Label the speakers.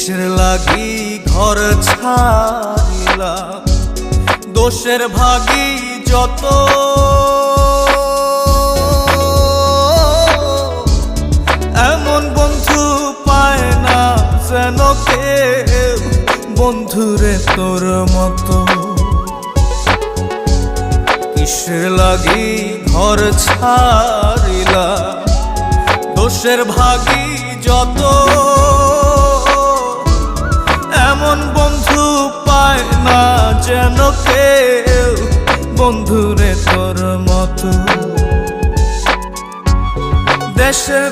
Speaker 1: কিসের লাগি ঘর ছাড়িলাম, দোষের ভাগী যত, এমন বন্ধু পায় না যেন কেউ, বন্ধুরে তোর মতো। কিসের লাগি ঘর ছাড়িলাম, দোষের ভাগী যত, এমন বন্ধু পায় না যেন কেউ, বন্ধুরে তোর মতো। দেশের